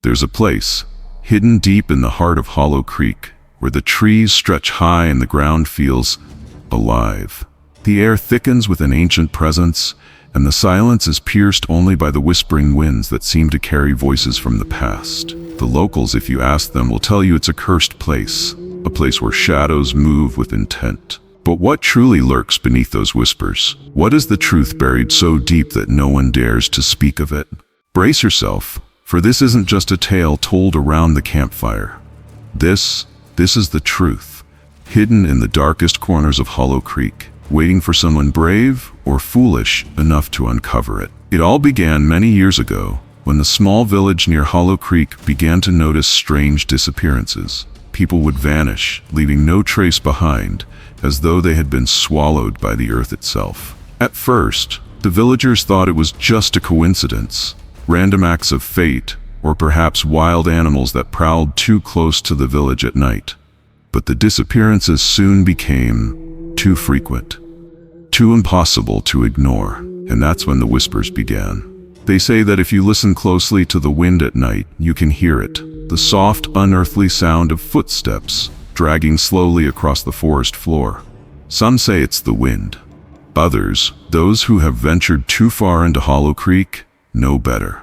There's a place, hidden deep in the heart of Hollow Creek, where the trees stretch high and the ground feels alive. The air thickens with an ancient presence, and the silence is pierced only by the whispering winds that seem to carry voices from the past. The locals, if you ask them, will tell you it's a cursed place, a place where shadows move with intent. But what truly lurks beneath those whispers? What is the truth buried so deep that no one dares to speak of it? Brace yourself, for this isn't just a tale told around the campfire. This is the truth, hidden in the darkest corners of Hollow Creek, waiting for someone brave or foolish enough to uncover it. It all began many years ago, when the small village near Hollow Creek began to notice strange disappearances. People would vanish, leaving no trace behind, as though they had been swallowed by the earth itself. At first, the villagers thought it was just a coincidence, random acts of fate, or perhaps wild animals that prowled too close to the village at night. But the disappearances soon became too frequent, too impossible to ignore, and that's when the whispers began. They say that if you listen closely to the wind at night, you can hear it, the soft, unearthly sound of footsteps dragging slowly across the forest floor. Some say it's the wind. Others, those who have ventured too far into Hollow Creek, know better.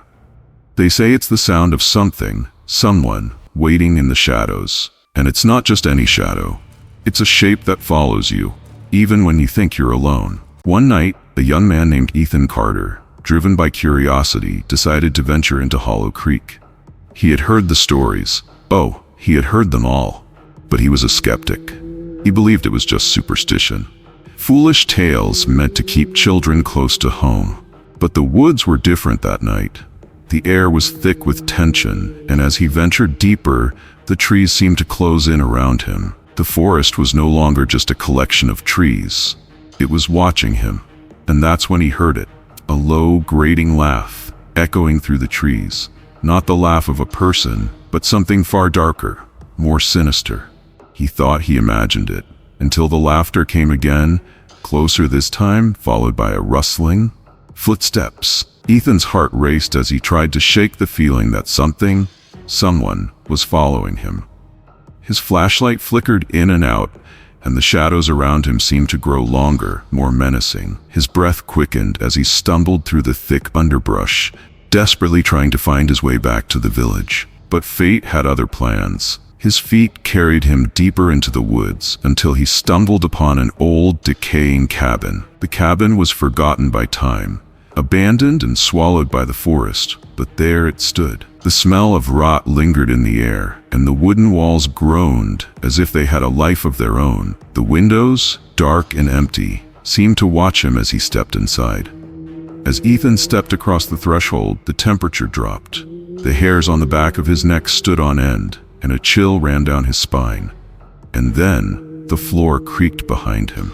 They say it's the sound of something, someone, waiting in the shadows. And it's not just any shadow. It's a shape that follows you, even when you think you're alone. One night, a young man named Ethan Carter, driven by curiosity, decided to venture into Hollow Creek. He had heard the stories. Oh, he had heard them all. But he was a skeptic. He believed it was just superstition. Foolish tales meant to keep children close to home. But the woods were different that night. The air was thick with tension, and as he ventured deeper, the trees seemed to close in around him. The forest was no longer just a collection of trees. It was watching him. And that's when he heard it. A low, grating laugh, echoing through the trees. Not the laugh of a person, but something far darker, more sinister. He thought he imagined it, until the laughter came again, closer this time, followed by a rustling. Footsteps. Ethan's heart raced as he tried to shake the feeling that someone was following him. His flashlight flickered in and out, and the shadows around him seemed to grow longer, more menacing. His breath quickened as he stumbled through the thick underbrush, desperately trying to find his way back to the village. But fate had other plans. His feet carried him deeper into the woods until he stumbled upon an old, decaying cabin. The cabin was forgotten by time, abandoned and swallowed by the forest, but there it stood. The smell of rot lingered in the air, and the wooden walls groaned as if they had a life of their own. The windows, dark and empty, seemed to watch him as he stepped inside. As Ethan stepped across the threshold, the temperature dropped. The hairs on the back of his neck stood on end, and a chill ran down his spine. And then, the floor creaked behind him.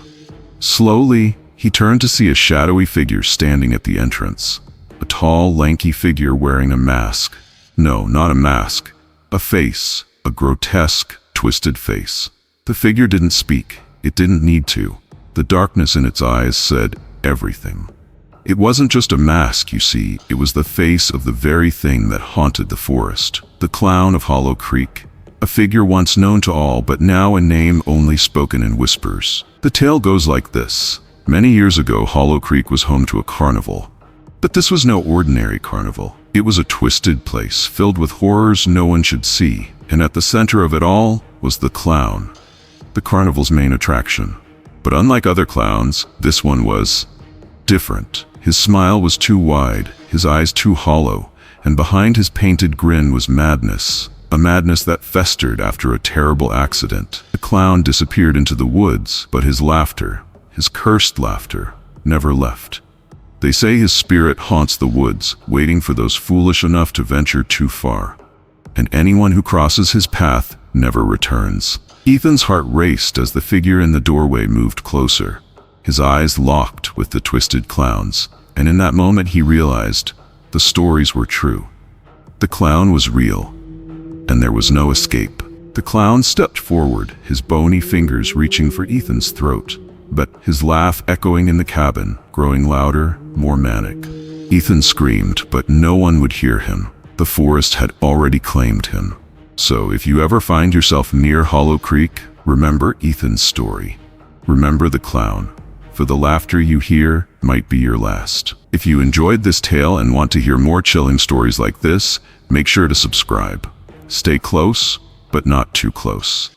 Slowly, he turned to see a shadowy figure standing at the entrance. A tall, lanky figure wearing a mask. No, not a mask. A face. A grotesque, twisted face. The figure didn't speak. It didn't need to. The darkness in its eyes said everything. It wasn't just a mask, you see. It was the face of the very thing that haunted the forest. The clown of Hollow Creek. A figure once known to all, but now a name only spoken in whispers. The tale goes like this. Many years ago, Hollow Creek was home to a carnival. But this was no ordinary carnival. It was a twisted place, filled with horrors no one should see. And at the center of it all was the clown, the carnival's main attraction. But unlike other clowns, this one was different. His smile was too wide, his eyes too hollow, and behind his painted grin was madness. A madness that festered after a terrible accident. The clown disappeared into the woods, but his laughter, his cursed laughter, never left. They say his spirit haunts the woods, waiting for those foolish enough to venture too far. And anyone who crosses his path never returns. Ethan's heart raced as the figure in the doorway moved closer. His eyes locked with the twisted clown's, and in that moment he realized the stories were true. The clown was real, and there was no escape. The clown stepped forward, his bony fingers reaching for Ethan's throat. But his laugh echoing in the cabin, growing louder, more manic. Ethan screamed, but no one would hear him. The the forest had already claimed him. So if you ever find yourself near Hollow Creek, remember Ethan's story. Remember the clown, for the laughter you hear might be your last. If you enjoyed this tale and want to hear more chilling stories like this, make sure to subscribe. Stay close, but not too close.